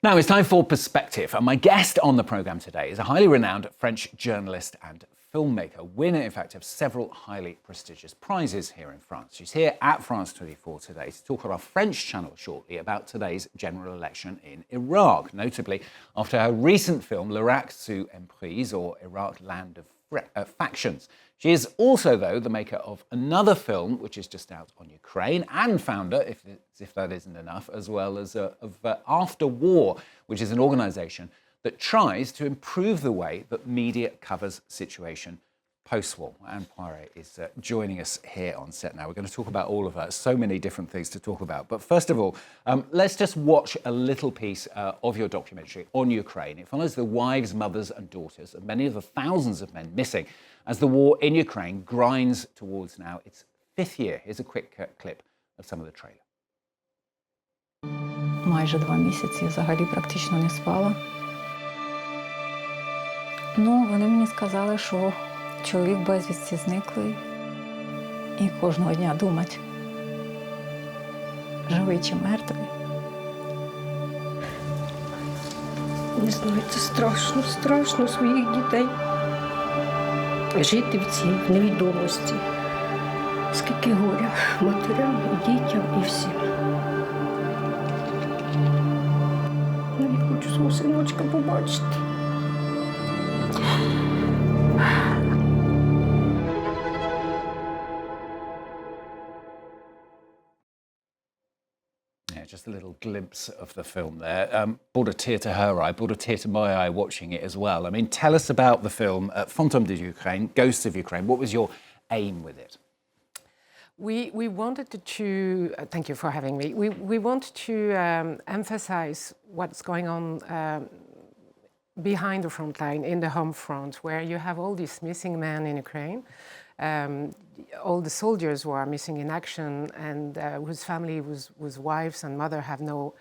Now it's time for Perspective, and my guest on the programme today is a highly renowned French journalist and filmmaker, winner in fact of several highly prestigious prizes here in France. She's here at France 24 today to talk on our French channel shortly about today's general election in Iraq, notably after her recent film L'Irak sous Emprise, or Iraq Land of Factions. She is also, though, the maker of another film, which is just out on Ukraine, and founder, if that isn't enough, as well as of After War, which is an organisation that tries to improve the way that media covers situation post-war. Anne Poiret is joining us here on set now. We're going to talk about all of that. So many different things to talk about. But first of all, let's just watch a little piece of your documentary on Ukraine. It follows the wives, mothers and daughters of many of the thousands of men missing as the war in Ukraine grinds towards now its fifth year. Here's a quick clip of some of the trailer. Майже 2 місяці взагалі практично не спала. Вони мені сказали, що чоловік безвісті зниклий. І кожного дня думати, живий чи мертвий. Не знаю, це страшно, страшно своїх дітей. Жити в цій невідомості. Скільки горя матерям, і дітям, і всім. Я хочу свого синочка побачити. Just a little glimpse of the film there. Brought a tear to her eye, brought a tear to my eye watching it as well. I mean, tell us about the film, Fantômes de Ukraine, Ghosts of Ukraine. What was your aim with it? We wanted to thank you for having me. We want to emphasize what's going on behind the front line, in the home front, where you have all these missing men in Ukraine. All the soldiers who are missing in action and whose family, whose wives and mother have no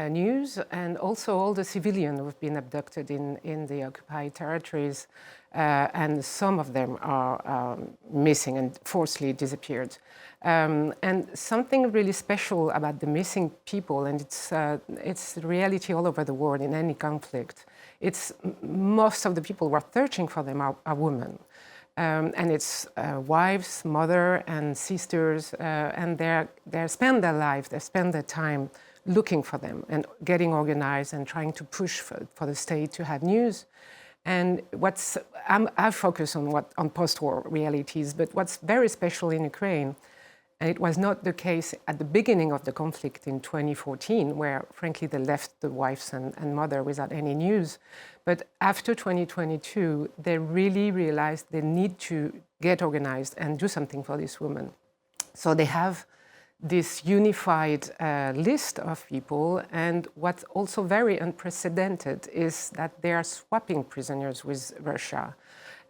news, and also all the civilians who have been abducted in the occupied territories, and some of them are missing and forcibly disappeared. And something really special about the missing people, and it's the reality all over the world in any conflict. It's most of the people who are searching for them are women. And it's wives, mother, and sisters, and they spend their life, they spend their time looking for them and getting organized and trying to push for the state to have news. And I focus on post-war realities, but what's very special in Ukraine, and it was not the case at the beginning of the conflict in 2014, where frankly they left the wives and mother without any news. But after 2022, they really realized they need to get organized and do something for these women. So they have this unified list of people, and what's also very unprecedented is that they are swapping prisoners with Russia.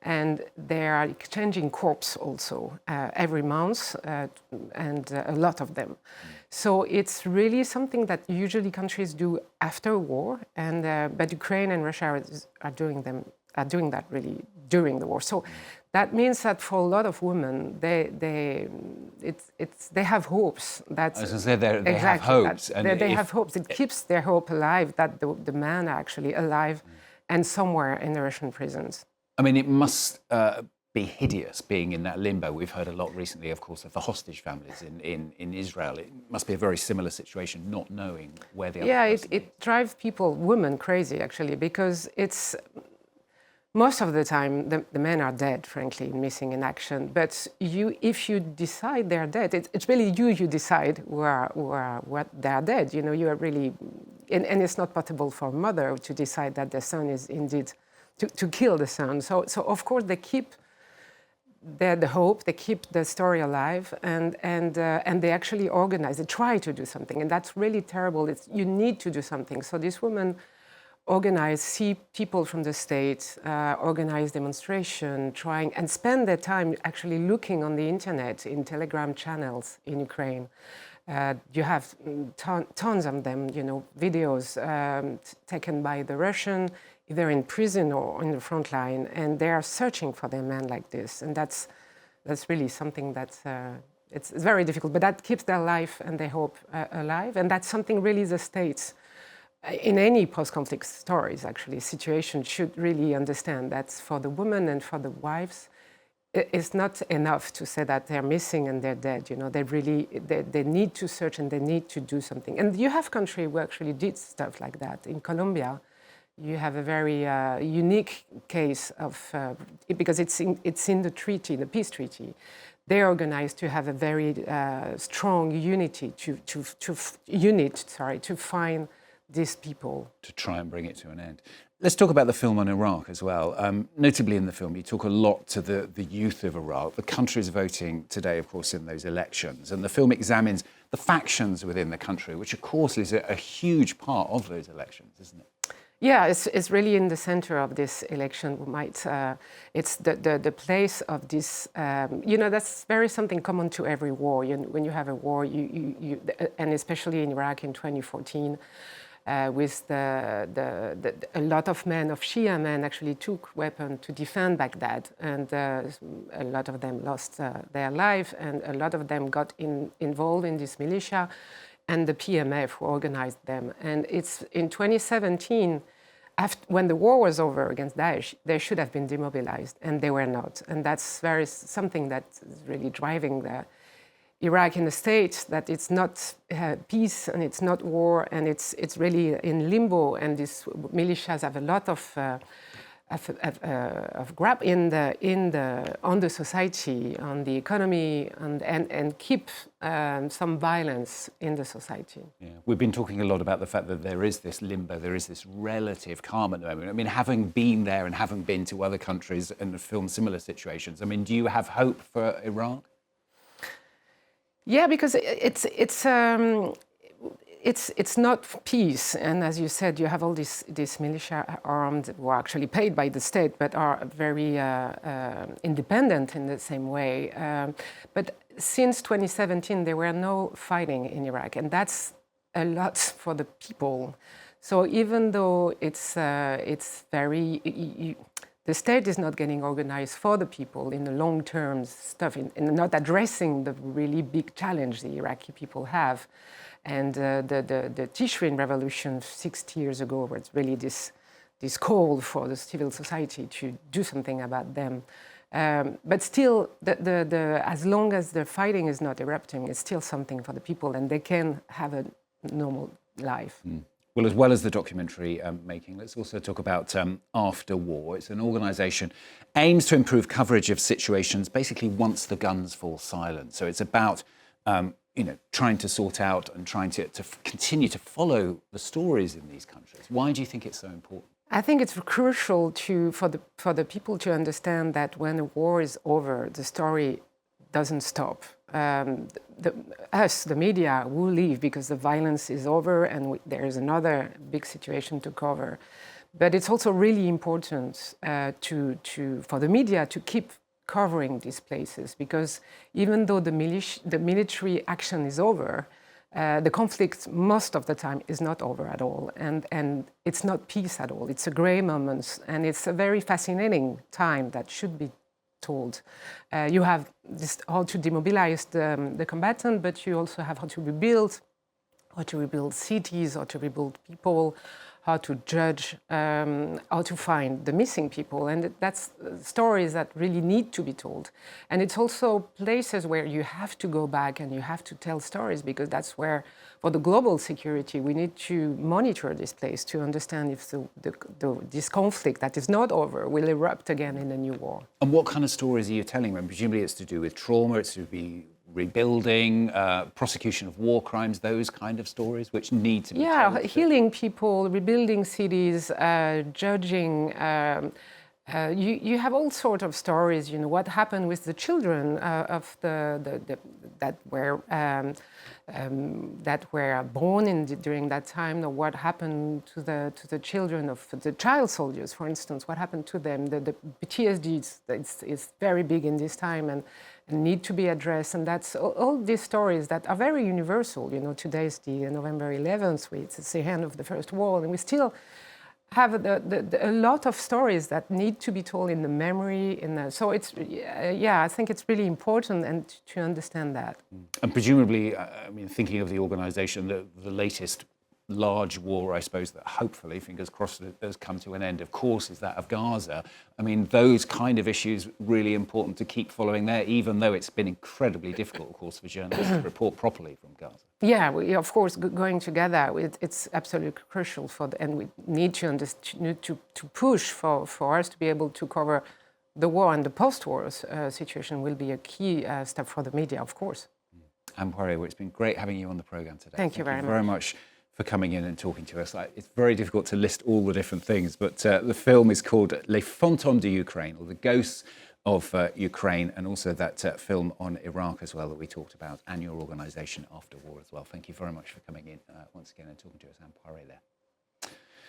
And they are exchanging corpses also every month, and a lot of them. So it's really something that usually countries do after a war, but Ukraine and Russia are doing that really during the war. So that means that for a lot of women, they have hopes. That, as I said, they have hopes. They have hopes. It keeps their hope alive that the men are actually alive and somewhere in the Russian prisons. I mean, it must be hideous being in that limbo. We've heard a lot recently, of course, of the hostage families in Israel. It must be a very similar situation, not knowing where the other person is. It drives people, women, crazy, actually, because it's most of the time the men are dead, frankly, missing in action. But if you decide they're dead, it's really you decide what they are dead. You know, you are really, and it's not possible for a mother to decide that their son is indeed. To kill the son. So of course they keep the hope, they keep the story alive, and they actually organize, they try to do something, and that's really terrible. You need to do something. So these women organize, see people from the state, organize demonstration, trying, and spend their time actually looking on the internet, in Telegram channels in Ukraine. You have tons of them, you know, videos taken by the Russian, either in prison or on the front line, and they are searching for their men like this. And that's really something that's, it's very difficult, but that keeps their life and their hope alive. And that's something really the states in any post-conflict stories, actually, situation should really understand that for the women and for the wives, it's not enough to say that they're missing and they're dead. You know, they need to search and they need to do something. And you have countries who actually did stuff like that. In Colombia, you have a very unique case of because it's in the treaty, the peace treaty. They organized to have a very strong unity to find these people. To try and bring it to an end. Let's talk about the film on Iraq as well. Notably in the film, you talk a lot to the youth of Iraq. The country is voting today, of course, in those elections. And the film examines the factions within the country, which, of course, is a huge part of those elections, isn't it? Yeah, it's really in the center of this election. It's the place of this. That's very something common to every war. When you have a war, and especially in Iraq in 2014, with a lot of men, of Shia men, actually took weapons to defend Baghdad, and a lot of them lost their life, and a lot of them got involved in this militia. And the PMF who organized them. And it's in 2017, when the war was over against Daesh, they should have been demobilized, and they were not. And that's something that is really driving the Iraq in the state, that it's not peace and it's not war, and it's really in limbo. And these militias have a lot of grab on the society, on the economy, and keep some violence in the society. Yeah. We've been talking a lot about the fact that there is this limbo, there is this relative calm at the moment. I mean, having been there and having been to other countries and filmed similar situations, I mean, do you have hope for Iraq? Yeah, because it's not peace, and as you said, you have all these militia armed who are actually paid by the state, but are very independent in the same way. But since 2017, there were no fighting in Iraq, and that's a lot for the people. So even though it's very, the state is not getting organized for the people in the long-term stuff, in not addressing the really big challenge the Iraqi people have. And the Tishrin revolution 60 years ago was really this call for the civil society to do something about them. But still, as long as the fighting is not erupting, it's still something for the people, and they can have a normal life. Mm. Well, as well as the documentary making, let's also talk about After War. It's an organisation aims to improve coverage of situations basically once the guns fall silent. So it's about trying to sort out and trying to continue to follow the stories in these countries. Why do you think it's so important? I think it's crucial for the people to understand that when a war is over, the story doesn't stop. The media, will leave because the violence is over and there is another big situation to cover. But it's also really important for the media to keep covering these places, because even though the military action is over, the conflict most of the time is not over at all, and it's not peace at all. It's a gray moment, and it's a very fascinating time that should be told. You have this, how to demobilize the combatant, but you also have how to rebuild cities, how to rebuild people, how to judge, how to find the missing people. And that's stories that really need to be told. And it's also places where you have to go back and you have to tell stories, because that's where, for the global security, we need to monitor this place to understand if this conflict that is not over will erupt again in a new war. And what kind of stories are you telling them? Presumably it's to do with trauma, it's to be rebuilding, prosecution of war crimes, those kind of stories which need to be told. Healing people, rebuilding cities, judging. You have all sorts of stories. You know what happened with the children of that were born during that time, or what happened to the children of the child soldiers, for instance. What happened to them? The PTSD is very big in this time and need to be addressed. And that's all these stories that are very universal. You know, today is the November 11th. It's the end of the First World, and we still have a lot of stories that need to be told in the memory. So it's, I think it's really important and to understand that. And presumably, I mean, thinking of the organisation, the latest large war, I suppose, that hopefully, fingers crossed, has come to an end, of course, is that of Gaza. I mean, those kind of issues really important to keep following there, even though it's been incredibly difficult, of course, for journalists to report properly from Gaza. Yeah, of course, going together, it's absolutely crucial and we need to push for us to be able to cover the war, and the post-war situation will be a key step for the media, of course. Anne Poiret, it's been great having you on the programme today. Thank you very much for coming in and talking to us. It's very difficult to list all the different things, but the film is called Les Fantômes de Ukraine, or The Ghosts of Ukraine, and also that film on Iraq as well that we talked about, and your organisation After War as well. Thank you very much for coming in once again and talking to us, Anne Poiret there.